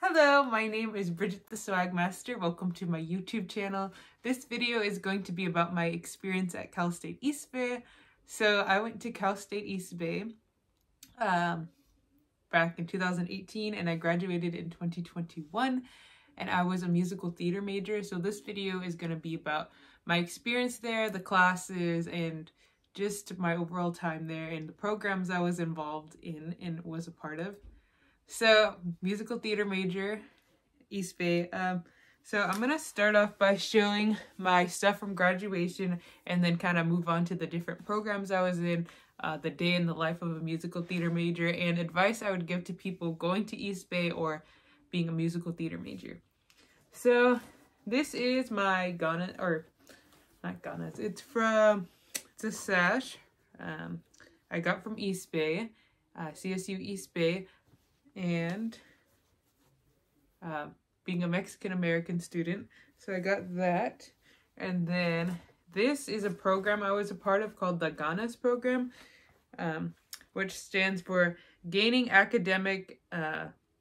Hello, my name is Bridget the Swag Master. Welcome to my YouTube channel. This video is going to be about my experience at Cal State East Bay. So I went to Cal State East Bay back in 2018 and I graduated in 2021 and I was a musical theater major. So this video is going to be about my experience there, the classes, and just my overall time there and the programs I was involved in and was a part of. So, musical theater major, East Bay. So I'm going to start off by showing my stuff from graduation and then kind of move on to the different programs I was in, the day in the life of a musical theater major, and advice I would give to people going to East Bay or being a musical theater major. So this is my GANAS, or not GANAS, it's a sash I got from East Bay, CSU East Bay. And being a Mexican-American student, so I got that. And then this is a program I was a part of called the GANAS program, which stands for Gaining Academic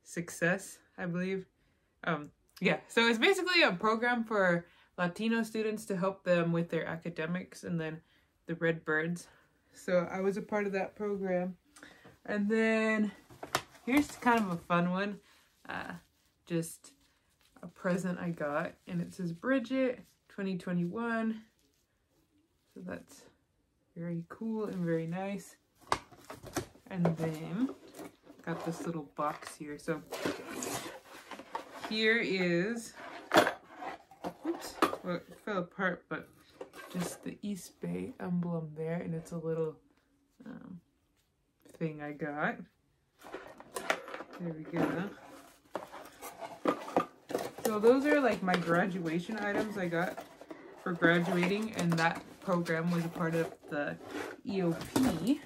Success, I believe. Yeah, so it's basically a program for Latino students to help them with their academics, and then the Red Birds. So I was a part of that program. And then here's kind of a fun one, just a present I got, and it says Bridget 2021, so that's very cool and very nice. And then got this little box here, so here is, oops, well, it fell apart, but just the East Bay emblem there, and it's a little thing I got. There we go. So those are like my graduation items I got for graduating, and that program was a part of the EOP.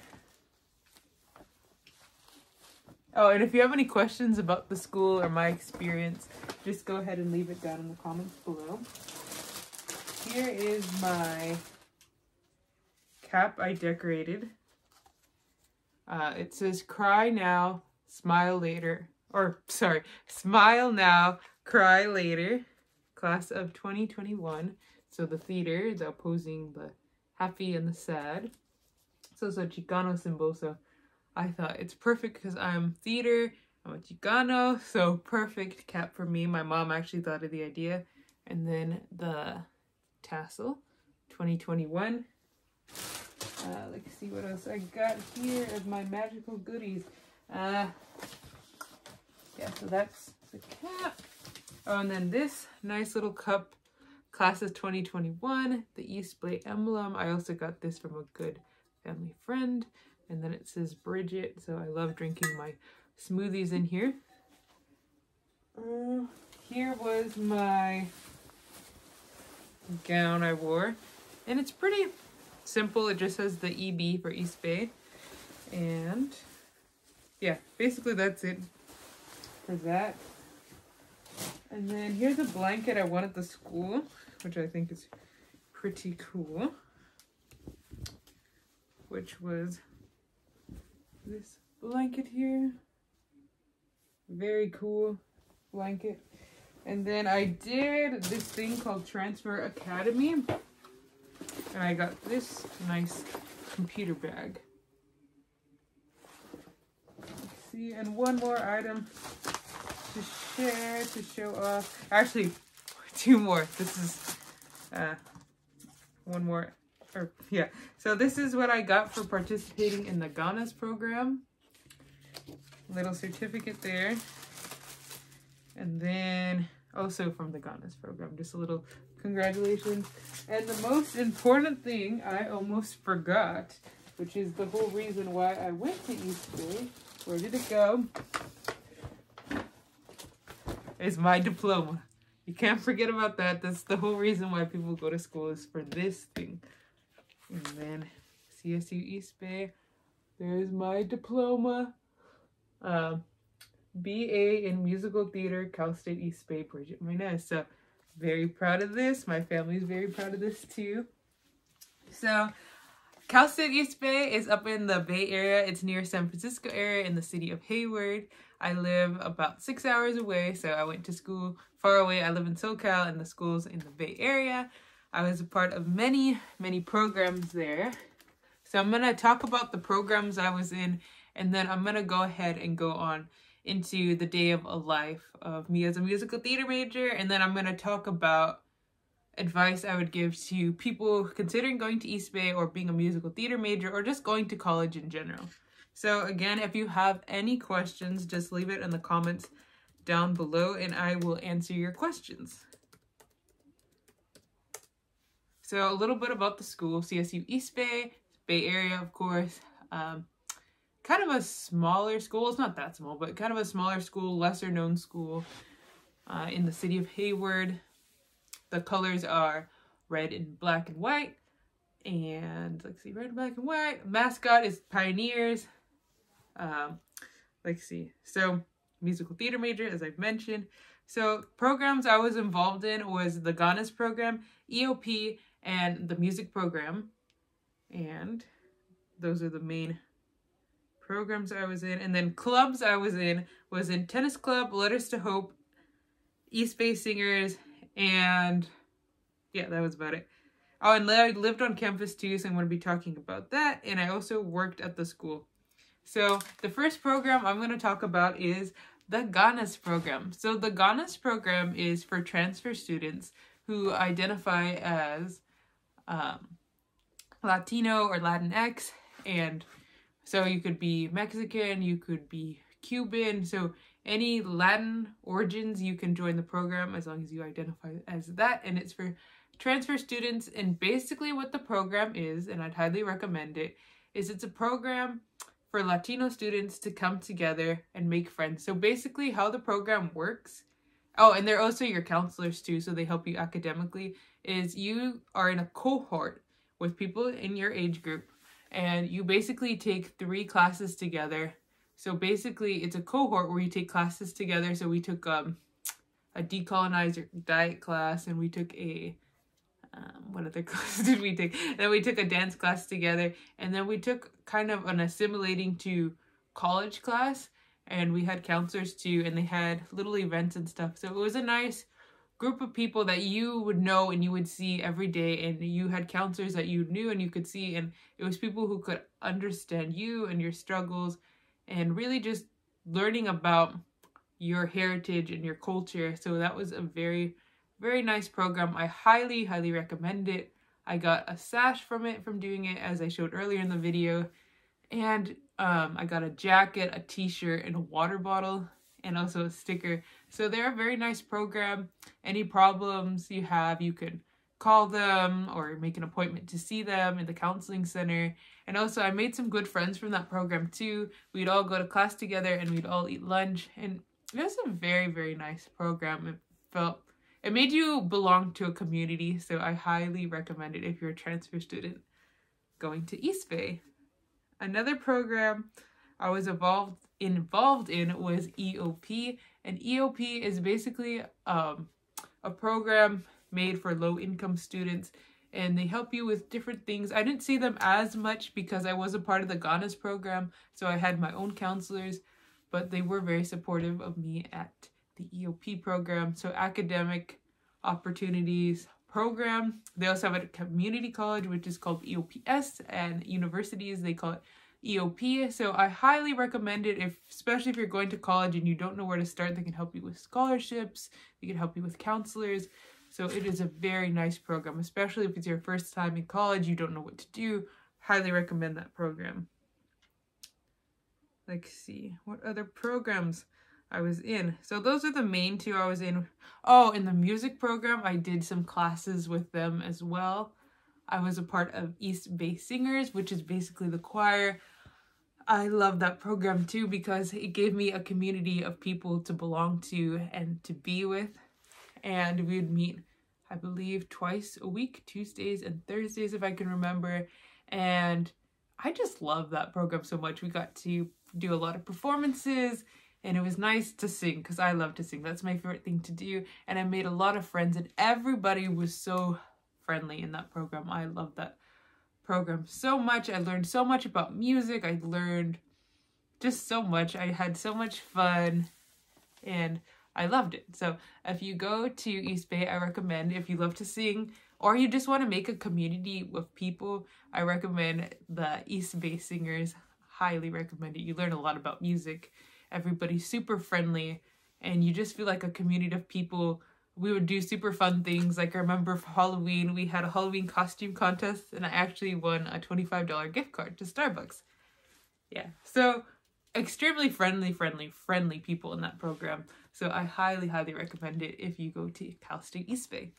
Oh, and if you have any questions about the school or my experience, just go ahead and leave it down in the comments below. Here is my cap I decorated. It says "Cry Now, Smile Later," or sorry, "Smile Now, Cry Later," class of 2021. So the theater, the opposing the happy and the sad. So it's a Chicano symbol, so I thought it's perfect because I'm theater, I'm a Chicano, so perfect cap for me. My mom actually thought of the idea. And then the tassel, 2021. Let's see what else I got here of my magical goodies. Yeah, so that's the cap. Oh, and then this nice little cup, class of 2021, the East Bay emblem. I also got this from a good family friend. And then it says Bridget, so I love drinking my smoothies in here. Here was my gown I wore, and it's pretty simple. It just has the EB for East Bay, and yeah, basically that's it for that. And then here's a blanket I won at the school, which I think is pretty cool, which was this blanket here. Very cool blanket. And then I did this thing called Transfer Academy, and I got this nice computer bag. Let's see, and one more item to share, to show off. Actually, two more. This is one more. Or yeah. So this is what I got for participating in the GANAS program. Little certificate there. And then also from the GANAS program, just a little congratulations. And the most important thing I almost forgot, which is the whole reason why I went to East Bay. Where did it go? It's my diploma. You can't forget about that. That's the whole reason why people go to school, is for this thing. And then CSU East Bay, there's my diploma. BA in Musical Theater, Cal State East Bay, Bridget Maynes. So very proud of this. My family's very proud of this too. So Cal State East Bay is up in the Bay Area. It's near San Francisco area in the city of Hayward. I live about 6 hours away, so I went to school far away. I live in SoCal and the school's in the Bay Area. I was a part of many programs there. So I'm going to talk about the programs I was in, and then I'm going to go ahead and go on into the day of a life of me as a musical theater major, and then I'm going to talk about advice I would give to people considering going to East Bay or being a musical theater major or just going to college in general. So again, if you have any questions, just leave it in the comments down below and I will answer your questions. So a little bit about the school, CSU East Bay, Bay Area, of course. Kind of a smaller school. It's not that small, but kind of a smaller school, lesser known school in the city of Hayward. The colors are red and black and white. And let's see, red, black, and white. Mascot is Pioneers. Let's see. So musical theater major, as I've mentioned. So programs I was involved in was the GANAS program, EOP, and the music program. And those are the main programs I was in. And then clubs I was in Tennis Club, Letters to Hope, East Bay Singers, and yeah, that was about it. Oh, and I lived on campus too, so I'm going to be talking about that. And I also worked at the school. So the first program I'm going to talk about is the GANAS program. So the GANAS program is for transfer students who identify as Latino or Latinx, and so you could be Mexican, you could be Cuban, so any Latin origins you can join the program as long as you identify as that, and it's for transfer students. And basically what the program is, and I'd highly recommend it, is it's a program for Latino students to come together and make friends. So basically how the program works, oh, and they're also your counselors too, so they help you academically, is you are in a cohort with people in your age group, and you basically take 3 classes together. So basically it's a cohort where you take classes together. So we took a decolonizer diet class, and we took a what other classes did we take? Then we took a dance class together, and then we took kind of an assimilating to college class, and we had counselors too, and they had little events and stuff. So it was a nice group of people that you would know and you would see every day, and you had counselors that you knew and you could see, and it was people who could understand you and your struggles, and really just learning about your heritage and your culture. So that was a very nice program. I highly recommend it. I got a sash from it from doing it, as I showed earlier in the video, and I got a jacket, a t-shirt, and a water bottle, and also a sticker. So they're a very nice program. Any problems you have, you can call them or make an appointment to see them in the counseling center. And also I made some good friends from that program too. We'd all go to class together and we'd all eat lunch, and it was a very nice program. It made you belong to a community, so I highly recommend it if you're a transfer student going to East Bay. Another program I was involved in was EOP, and EOP is basically a program made for low-income students, and they help you with different things. I didn't see them as much because I was a part of the GANAS program, so I had my own counselors, but they were very supportive of me at the EOP program. So academic opportunities program. They also have a community college, which is called EOPS, and universities, they call it EOP. So I highly recommend it, especially if you're going to college and you don't know where to start. They can help you with scholarships, they can help you with counselors. So it is a very nice program, especially if it's your first time in college, you don't know what to do. Highly recommend that program. Let's see, what other programs I was in. So those are the main 2 I was in. Oh, in the music program, I did some classes with them as well. I was a part of East Bay Singers, which is basically the choir. I love that program too because it gave me a community of people to belong to and to be with. And we would meet, I believe, twice a week, Tuesdays and Thursdays if I can remember. And I just love that program so much. We got to do a lot of performances, and it was nice to sing because I love to sing. That's my favorite thing to do. And I made a lot of friends, and everybody was so friendly in that program. I love that program so much. I learned so much about music. I learned just so much. I had so much fun and I loved it. So if you go to East Bay, I recommend, if you love to sing or you just want to make a community with people, I recommend the East Bay Singers. Highly recommend it. You learn a lot about music. Everybody's super friendly and you just feel like a community of people. We would do super fun things. Like I remember for Halloween, we had a Halloween costume contest and I actually won a $25 gift card to Starbucks. Yeah, so extremely friendly people in that program. So I highly recommend it if you go to Cal State East Bay.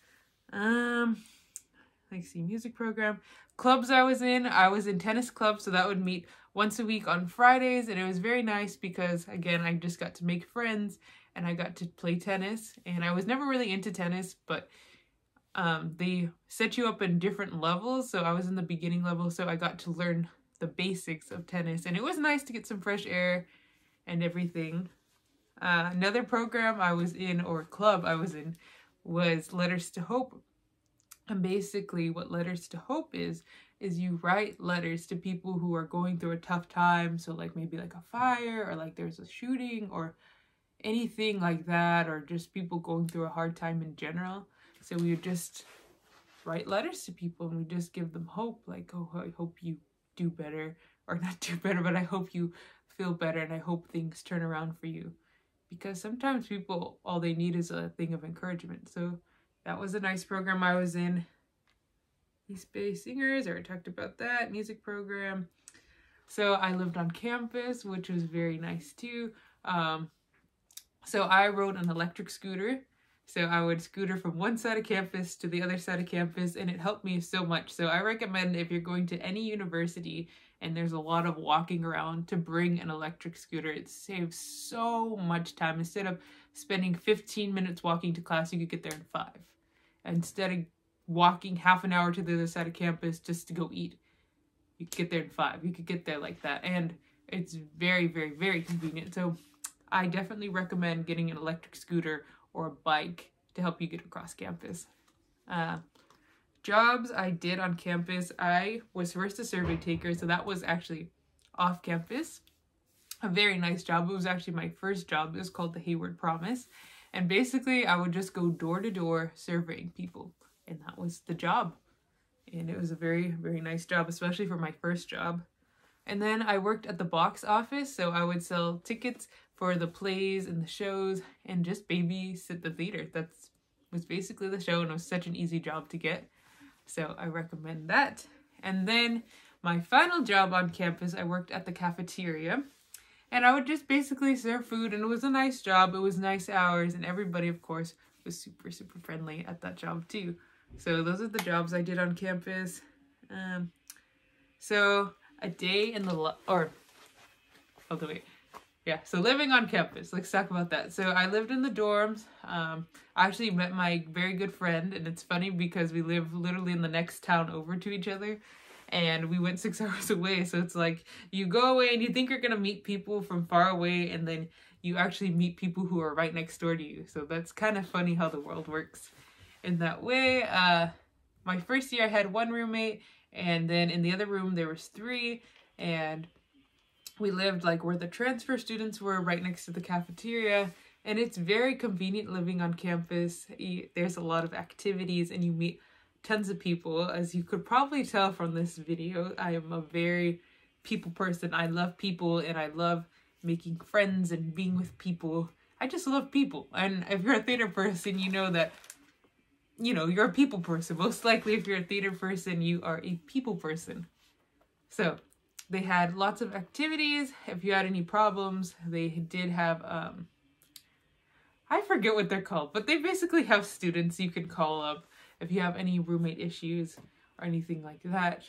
Let's see, music program. Clubs I was in tennis club, so that would meet once a week on Fridays, and it was very nice because, again, I just got to make friends and I got to play tennis, and I was never really into tennis, but they set you up in different levels, so I was in the beginning level, so I got to learn the basics of tennis, and it was nice to get some fresh air and everything. Another program I was in, or club I was in, was Letters to Hope. And basically what Letters to Hope is you write letters to people who are going through a tough time. So like maybe like a fire or like there's a shooting or anything like that, or just people going through a hard time in general. So we would just write letters to people and we just give them hope. Like, oh, I hope you do better, or not do better, but I hope you feel better and I hope things turn around for you. Because sometimes people, all they need is a thing of encouragement. So that was a nice program I was in. East Bay Singers, I already talked about that. Music program. So I lived on campus, which was very nice too. So I rode an electric scooter. So I would scooter from one side of campus to the other side of campus, and it helped me so much. So I recommend if you're going to any university and there's a lot of walking around, to bring an electric scooter. It saves so much time. Instead of spending 15 minutes walking to class, you could get there in 5. Instead of walking half an hour to the other side of campus just to go eat, you could get there in 5. You could get there like that. And it's very convenient. So I definitely recommend getting an electric scooter or a bike to help you get across campus. Jobs I did on campus, I was first a survey taker, so that was actually off campus. A very nice job. It was actually my first job. It was called the Hayward Promise. And basically I would just go door to door surveying people. And that was the job. And it was a very nice job, especially for my first job. And then I worked at the box office, so I would sell tickets for the plays and the shows and just babysit the theater. That was basically the show, and it was such an easy job to get. So I recommend that. And then my final job on campus, I worked at the cafeteria. And I would just basically serve food, and it was a nice job. It was nice hours, and everybody, of course, was super friendly at that job too. So those are the jobs I did on campus. So a day in the so living on campus, let's talk about that. So I lived in the dorms. I actually met my very good friend, and it's funny because we live literally in the next town over to each other, and we went 6 hours away. So it's like you go away and you think you're gonna meet people from far away, and then you actually meet people who are right next door to you. So that's kind of funny how the world works in that way. My first year I had 1 roommate, and then in the other room there was 3, and we lived like where the transfer students were, right next to the cafeteria, and it's very convenient living on campus. There's a lot of activities and you meet tons of people. As you could probably tell from this video, I am a very people person. I love people and I love making friends and being with people. I just love people. And if you're a theater person, you know that, you're a people person. Most likely if you're a theater person, you are a people person. So they had lots of activities. If you had any problems, they did have, I forget what they're called, but they basically have students you can call up if you have any roommate issues or anything like that.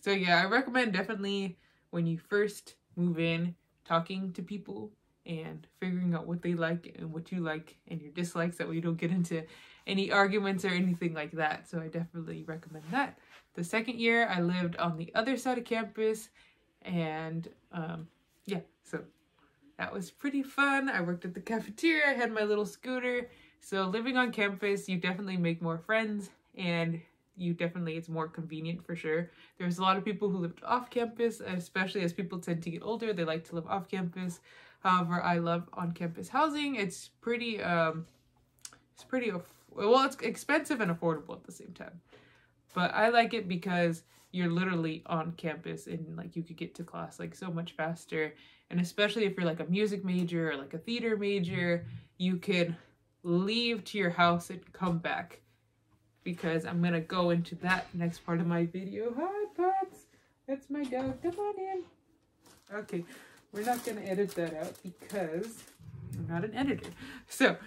So yeah, I recommend definitely when you first move in, talking to people and figuring out what they like and what you like and your dislikes, that way you don't get into any arguments or anything like that. So I definitely recommend that. The second year I lived on the other side of campus, and yeah, so that was pretty fun. I worked at the cafeteria, I had my little scooter. So living on campus, you definitely make more friends, and it's more convenient for sure. There's a lot of people who lived off campus, especially as people tend to get older, they like to live off campus. However, I love on-campus housing. It's it's expensive and affordable at the same time. But I like it because you're literally on campus and like you could get to class like so much faster. And especially if you're like a music major or like a theater major, you can leave to your house and come back, because I'm gonna go into that next part of my video. Hi, Pots! That's my dog. Come on in. Okay, we're not gonna edit that out because I'm not an editor. So,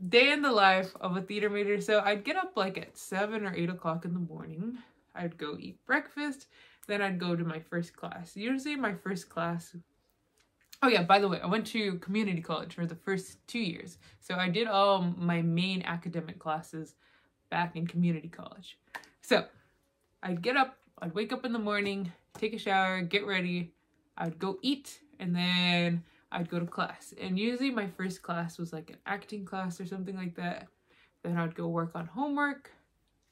day in the life of a theater major. So I'd get up like at 7 or 8 o'clock in the morning. I'd go eat breakfast. Then I'd go to my first class. Usually my first class... Oh yeah, by the way, I went to community college for the first 2 years. So I did all my main academic classes back in community college. So I'd get up, I'd wake up in the morning, take a shower, get ready. I'd go eat, and then I'd go to class. And usually my first class was like an acting class or something like that. Then I'd go work on homework.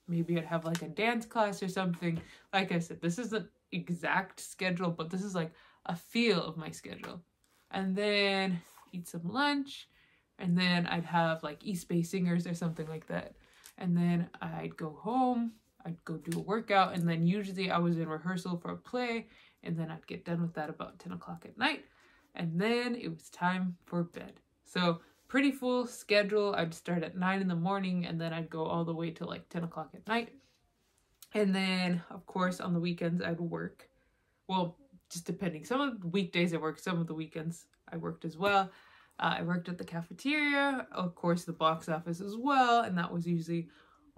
Maybe I'd have like a dance class or something. Like I said, this isn't exact schedule, but this is like a feel of my schedule. And then eat some lunch. And then I'd have like East Bay singers or something like that. And then I'd go home. I'd go do a workout. And then usually I was in rehearsal for a play. And then I'd get done with that about 10 o'clock at night. And then it was time for bed. So pretty full schedule. I'd start at 9 in the morning and then I'd go all the way to like 10 o'clock at night. And then of course on the weekends I'd work. Well, just depending. Some of the weekdays I worked, some of the weekends I worked as well. I worked at the cafeteria, of course the box office as well, and that was usually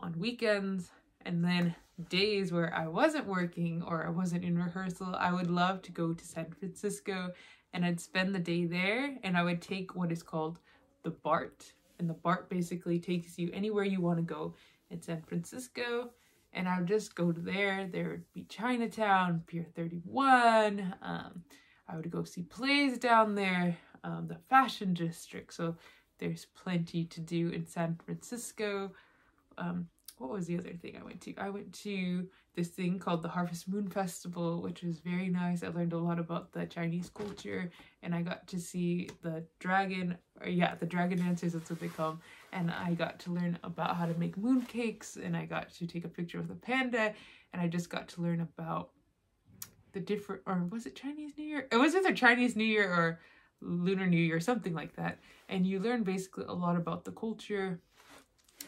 on weekends. And then days where I wasn't working or I wasn't in rehearsal, I would love to go to San Francisco and I'd spend the day there, and I would take what is called the BART. And the BART basically takes you anywhere you want to go in San Francisco. And I would just go to there. There would be Chinatown, Pier 31. I would go see plays down there, the fashion district. So there's plenty to do in San Francisco. What was the other thing I went to? I went to this thing called the Harvest Moon Festival, which was very nice. I learned a lot about the Chinese culture, and I got to see the dragon dancers, that's what they call them. And I got to learn about how to make moon cakes, and I got to take a picture with a panda, and I just got to learn about the different, or was it Chinese New Year? It was either Chinese New Year or Lunar New Year, something like that. And you learn basically a lot about the culture,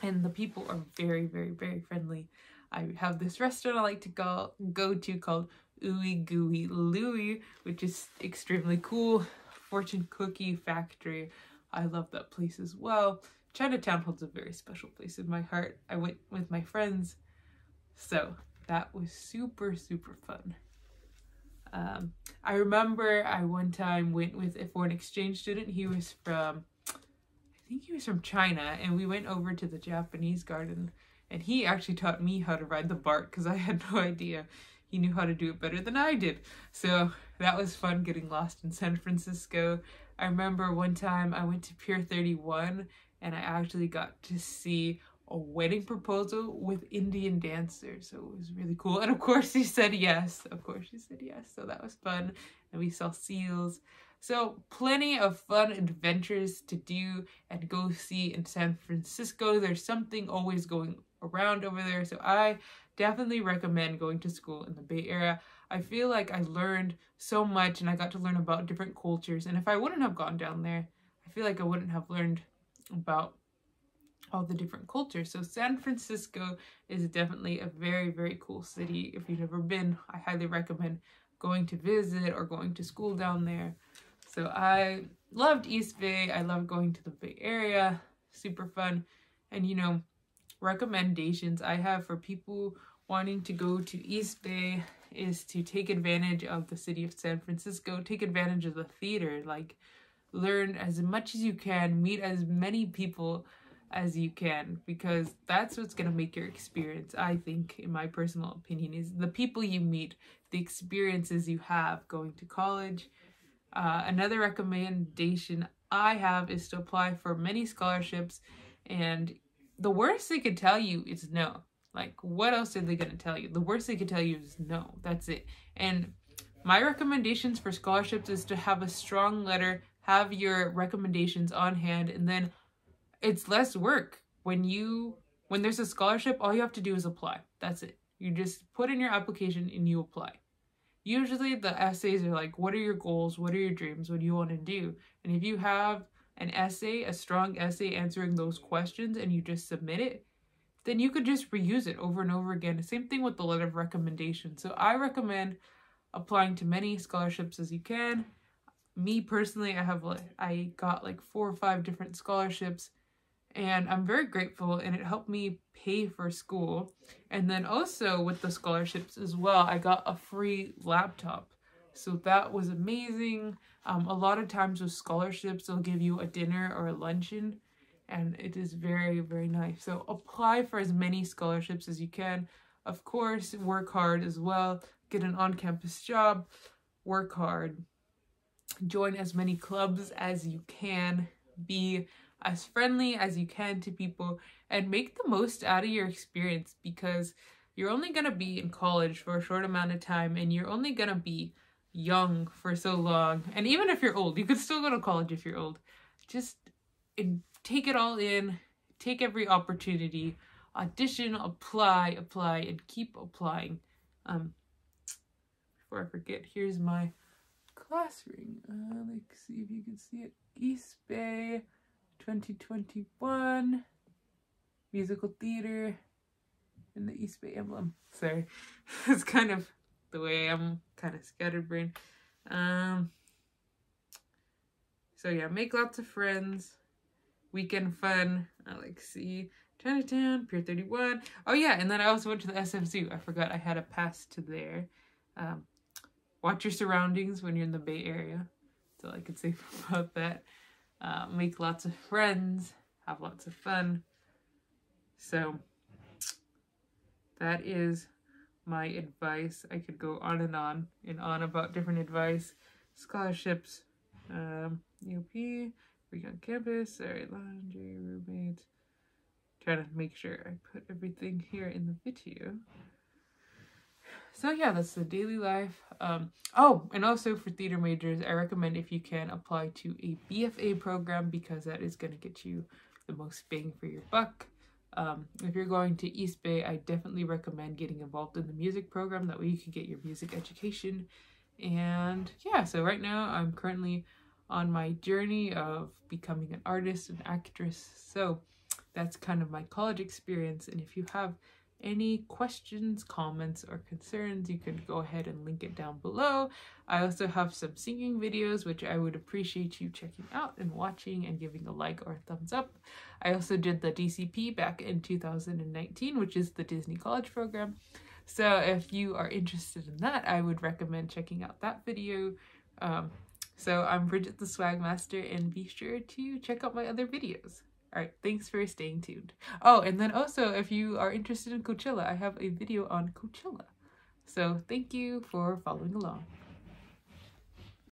and the people are very, very, very friendly. I have this restaurant I like to go to called Ooey Gooey Louie, which is extremely cool. Fortune Cookie Factory. I love that place as well. Chinatown holds a very special place in my heart. I went with my friends, so that was super, super fun. I remember I one time went with a foreign exchange student. He was from, I think he was from China, and we went over to the Japanese garden, and he actually taught me how to ride the BART because I had no idea. He knew how to do it better than I did. So that was fun getting lost in San Francisco. I remember one time I went to Pier 31 and I actually got to see a wedding proposal with Indian dancers. So it was really cool. And of course she said yes. Of course she said yes. So that was fun. And we saw seals. So plenty of fun adventures to do and go see in San Francisco. There's something always going around over there. So I definitely recommend going to school in the Bay Area. I feel like I learned so much and I got to learn about different cultures. And if I wouldn't have gone down there, I feel like I wouldn't have learned about all the different cultures. So San Francisco is definitely a very, very cool city. If you've never been, I highly recommend going to visit or going to school down there. So I loved East Bay. I love going to the Bay Area. Super fun. And you know, recommendations I have for people wanting to go to East Bay is to take advantage of the city of San Francisco, take advantage of the theater, like learn as much as you can, meet as many people as you can, because that's what's going to make your experience, I think, in my personal opinion, is the people you meet, the experiences you have going to college. Another recommendation I have is to apply for many scholarships, and the worst they could tell you is no. Like, what else are they going to tell you? The worst they could tell you is no. That's it. And my recommendations for scholarships is to have a strong letter, have your recommendations on hand, and then it's less work. When there's a scholarship, all you have to do is apply. That's it. You just put in your application and you apply. Usually the essays are like, what are your goals? What are your dreams? What do you want to do? And if you have an essay, a strong essay answering those questions, and you just submit it, then you could just reuse it over and over again. Same thing with the letter of recommendation. So I recommend applying to many scholarships as you can. Me personally, I got like 4 or 5 different scholarships, and I'm very grateful, and it helped me pay for school. And then also with the scholarships as well, I got a free laptop. So that was amazing. A lot of times with scholarships, they'll give you a dinner or a luncheon, and it is very, very nice. So apply for as many scholarships as you can. Of course, work hard as well. Get an on-campus job, work hard, join as many clubs as you can, be as friendly as you can to people, and make the most out of your experience, because you're only going to be in college for a short amount of time, and you're only going to be young for so long. And even if you're old, you could still go to college if you're old. Just take it all in, take every opportunity, audition, apply, and keep applying. Before I forget, here's my class ring. Let's see if you can see it. East Bay 2021 musical theater and the East Bay emblem. Sorry, it's kind of the way I'm kind of scatterbrained. So yeah, make lots of friends. Weekend fun. See Chinatown, Pier 31. Oh yeah, and then I also went to the SFZU. I forgot I had a pass to there. Watch your surroundings when you're in the Bay Area. That's all I could say about that. Make lots of friends. Have lots of fun. So that is my advice. I could go on and on about different advice. Scholarships, EOP, week on campus, sorry, laundry, roommates. Trying to make sure I put everything here in the video. So yeah, that's the daily life. Oh, and also for theater majors, I recommend, if you can, apply to a BFA program, because that is going to get you the most bang for your buck. If you're going to East Bay, I definitely recommend getting involved in the music program. That way you can get your music education. And yeah, so right now I'm currently on my journey of becoming an artist and actress. So that's kind of my college experience. And if you have any questions, comments, or concerns, you can go ahead and link it down below. I also have some singing videos, which I would appreciate you checking out and watching and giving a like or a thumbs up. I also did the DCP back in 2019, which is the Disney College program. So if you are interested in that, I would recommend checking out that video. So I'm Bridget the Swag Master, and be sure to check out my other videos. All right, thanks for staying tuned. Oh, and then also, if you are interested in Coachella, I have a video on Coachella. So thank you for following along.